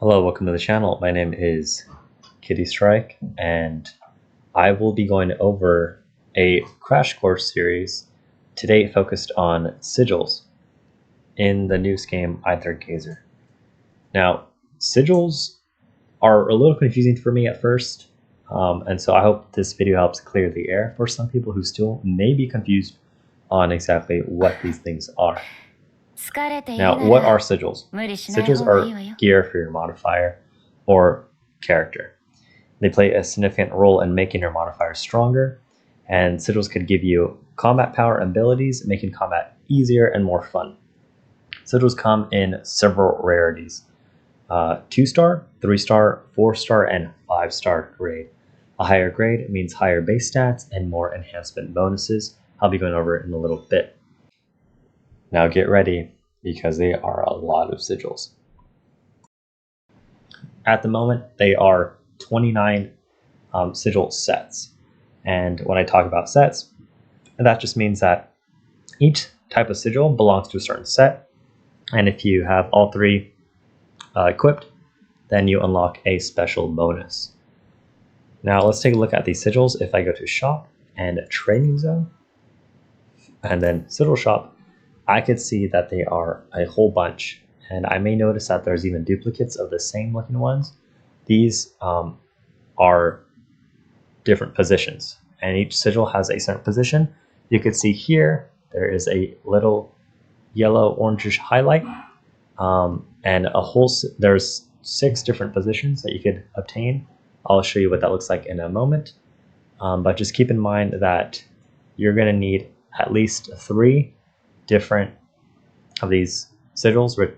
Hello, welcome to the channel. My name is Kitty Strike, and I will be going over a Crash Course series today focused on sigils in the news game Aether Gazer. Now, sigils are a little confusing for me at first, and so I hope this video helps clear the air for some people who still may be confused on exactly what these things are. Now, what are sigils? Sigils are gear for your modifier or character. They play a significant role in making your modifier stronger, and sigils can give you combat power and abilities, making combat easier and more fun. Sigils come in several rarities: 2-star, 3-star, 4-star, and 5-star grade. A higher grade means higher base stats and more enhancement bonuses. I'll be going over it in a little bit. Now get ready, because they are a lot of sigils. At the moment, they are 29 sigil sets. And when I talk about sets, that just means that each type of sigil belongs to a certain set. And if you have all three equipped, then you unlock a special bonus. Now let's take a look at these sigils. If I go to Shop and Training Zone, and then Sigil Shop, I could see that they are a whole bunch, and I may notice that there's even duplicates of the same looking ones. These are different positions, and each sigil has a certain position. You can see here there is a little yellow orangish highlight, and there's 6 different positions that you could obtain. I'll show you what that looks like in a moment, but just keep in mind that you're going to need at least 3 different of these sigils with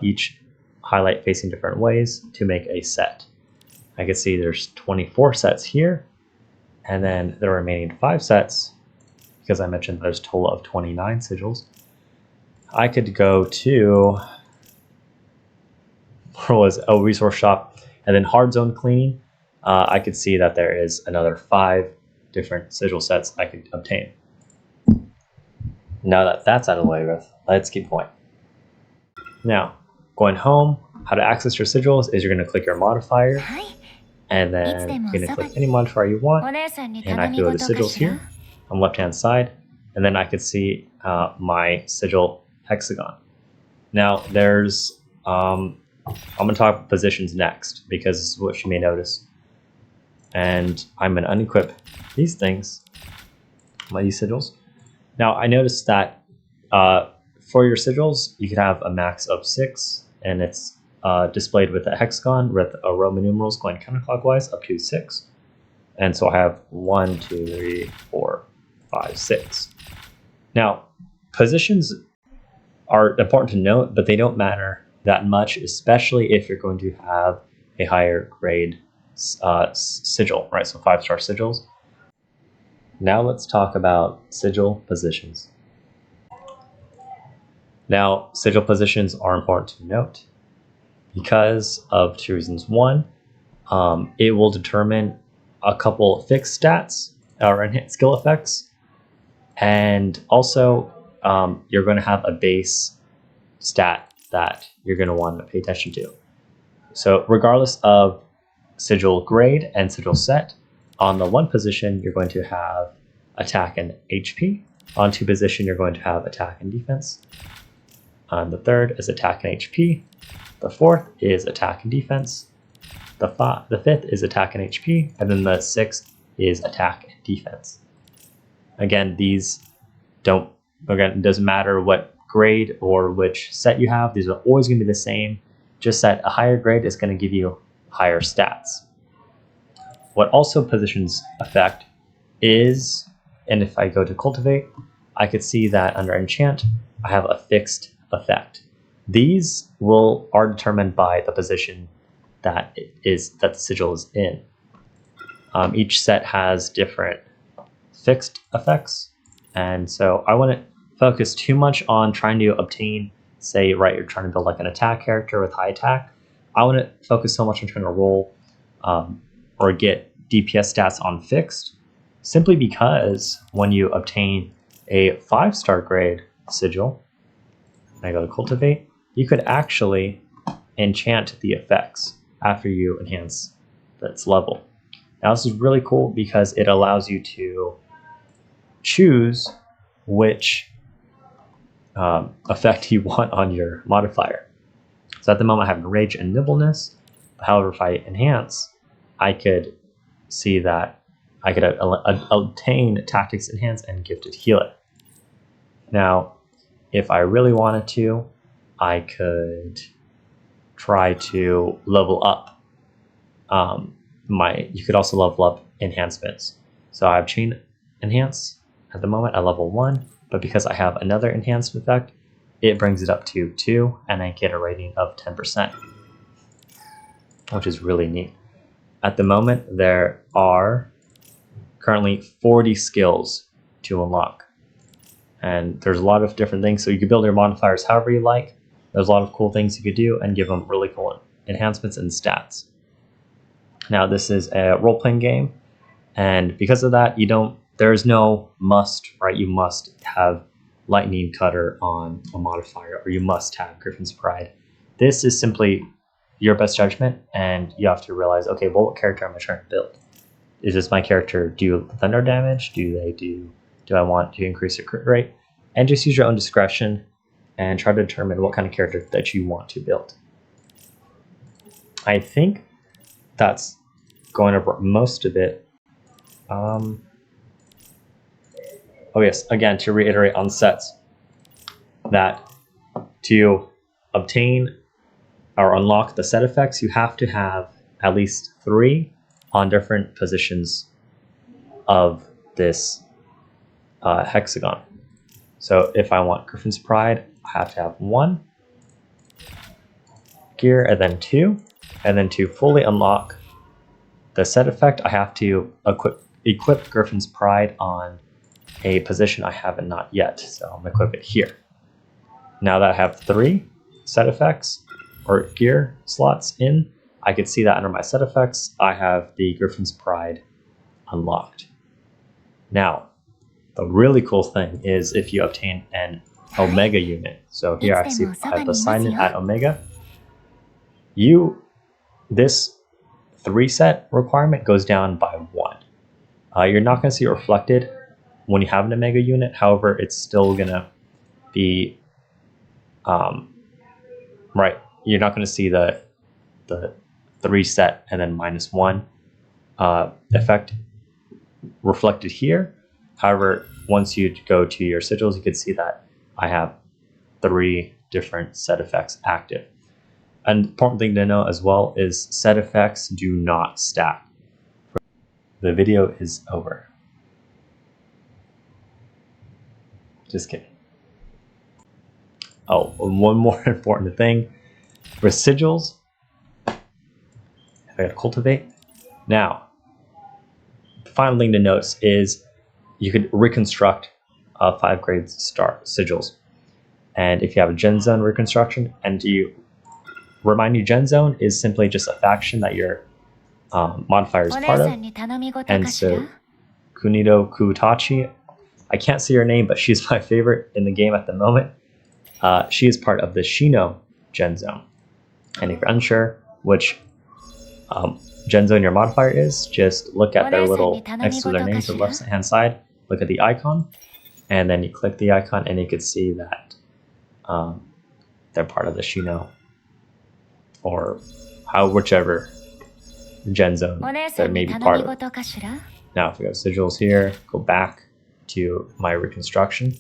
each highlight facing different ways to make a set. I can see there's 24 sets here, and then the remaining 5 sets, because I mentioned there's a total of 29 sigils. I could go to Resource Shop, and then Hard Zone Cleaning. I could see that there is another 5 different sigil sets I could obtain. Now that that's out of the way with, let's keep going. Now, going home, how to access your sigils is you're going to click your modifier, and then you're going to click any modifier you want, and I can go to sigils here on the left hand side, and then I could see my sigil hexagon. Now there's I'm going to talk positions next, because this is what you may notice, and I'm going to unequip these things, these sigils. Now I noticed that for your sigils, you could have a max of 6, and it's displayed with a hexagon with Roman numerals going counterclockwise up to 6. And so I have 1, 2, 3, 4, 5, 6. Now, positions are important to note, but they don't matter that much, especially if you're going to have a higher grade sigil, right? So 5-star sigils. Now let's talk about sigil positions. Now, sigil positions are important to note because of 2 reasons. One, it will determine a couple fixed stats or enhanced skill effects, and also you're going to have a base stat that you're going to want to pay attention to. So regardless of sigil grade and sigil set, on the 1 position, you're going to have attack and HP. On 2 position, you're going to have attack and defense. On the 3rd is attack and HP. The 4th is attack and defense. The 5th is attack and HP. And then the 6th is attack and defense. Again, it doesn't matter what grade or which set you have. These are always going to be the same. Just that a higher grade is going to give you higher stats. What also positions affect is, and if I go to cultivate, I could see that under enchant, I have a fixed effect. These are determined by the position that the sigil is in. Each set has different fixed effects, and so I wouldn't focus too much on trying to obtain, say, right, you're trying to build like an attack character with high attack. I wouldn't focus so much on trying to roll or get DPS stats on fixed, simply because when you obtain a 5-star grade sigil, and I go to cultivate, you could actually enchant the effects after you enhance its level. Now this is really cool because it allows you to choose which effect you want on your modifier. So at the moment I have Rage and Nimbleness. However, if I enhance, I could see that I could obtain Tactics Enhance and Gifted Healer. Now, if I really wanted to, I could try to level up you could also level up enhancements. So I have Chain Enhance at the moment at level 1, but because I have another enhanced effect, it brings it up to 2, and I get a rating of 10%, which is really neat. At the moment, there are currently 40 skills to unlock, and there's a lot of different things, so you can build your modifiers however you like. There's a lot of cool things you could do and give them really cool enhancements and stats. Now this is a role-playing game, and because of that, there's no must, right? You must have Lightning Cutter on a modifier, or you must have Griffin's Pride. This is simply your best judgment, and you have to realize, okay, well, what character am I trying to build? Is this my character do thunder damage? Do I want to increase your crit rate? And just use your own discretion and try to determine what kind of character that you want to build. I think that's going over most of it. Oh yes, again, to reiterate on sets, that to obtain or unlock the set effects, you have to have at least 3 on different positions of this hexagon. So if I want Griffin's Pride, I have to have 1 gear and then 2, and then to fully unlock the set effect, I have to equip Griffin's Pride on a position I haven't not yet. So I'm going to equip it here. Now that I have 3 set effects or gear slots in, I could see that under my set effects, I have the Griffin's Pride unlocked. Now, the really cool thing is if you obtain an Omega unit. So here I see I have Poseidon at Omega. This 3 set requirement goes down by 1. You're not going to see it reflected when you have an Omega unit. However, it's still going to be right. You're not going to see the 3 set and then -1 effect reflected here. However, once you go to your sigils, you can see that I have 3 different set effects active. An important thing to know as well is set effects do not stack. The video is over. Just kidding. Oh, one more important thing. For sigils, I gotta cultivate. Now, the final thing to notice is you could reconstruct 5 grade star sigils. And if you have a Gen Zone reconstruction, and remind you, Gen Zone is simply just a faction that your modifier is part of. And so Kunido Kutachi, I can't see her name, but she's my favorite in the game at the moment. She is part of the Shino Gen Zone. And if you're unsure which Gen Zone your modifier is, just look at their little, next to their name to the left hand side, look at the icon, and then you click the icon and you can see that they're part of the Shino, or whichever Gen Zone that may be part of it. Now if we go to sigils here, go back to my reconstruction,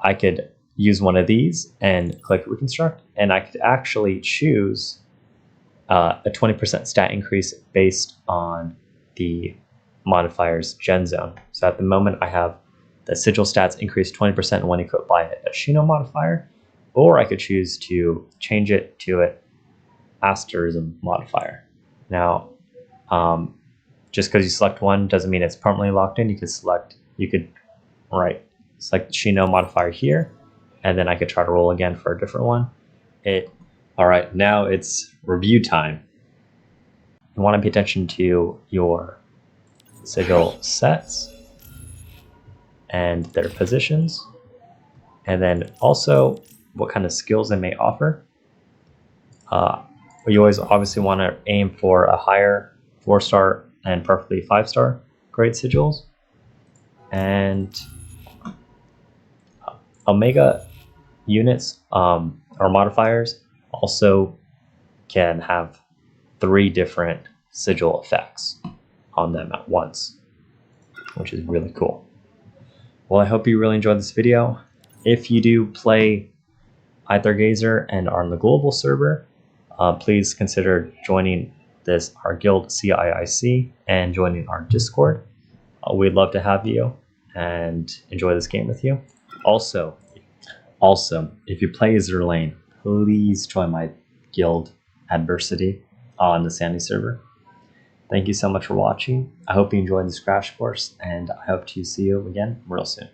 I could use one of these and click reconstruct, and I could actually choose a 20% stat increase based on the modifier's Gen Zone. So at the moment I have the sigil stats increase 20% when equipped by a Shino modifier, or I could choose to change it to an asterism modifier. Now, just because you select one doesn't mean it's permanently locked in. You could select the Shino modifier here, and then I could try to roll again for a different one. All right, now it's review time. You want to pay attention to your sigil sets and their positions, and then also what kind of skills they may offer. You always obviously want to aim for a higher 4-star and preferably 5-star grade sigils. And Omega units or modifiers also can have 3 different sigil effects on them at once, which is really cool. Well, I hope you really enjoyed this video. If you do play Aether Gazer and are on the global server, please consider joining our guild CIIC and joining our Discord. We'd love to have you and enjoy this game with you. Also, if you play Azur Lane, please join my guild Adversity on the Sandy server. Thank you so much for watching. I hope you enjoyed this crash course, and I hope to see you again real soon.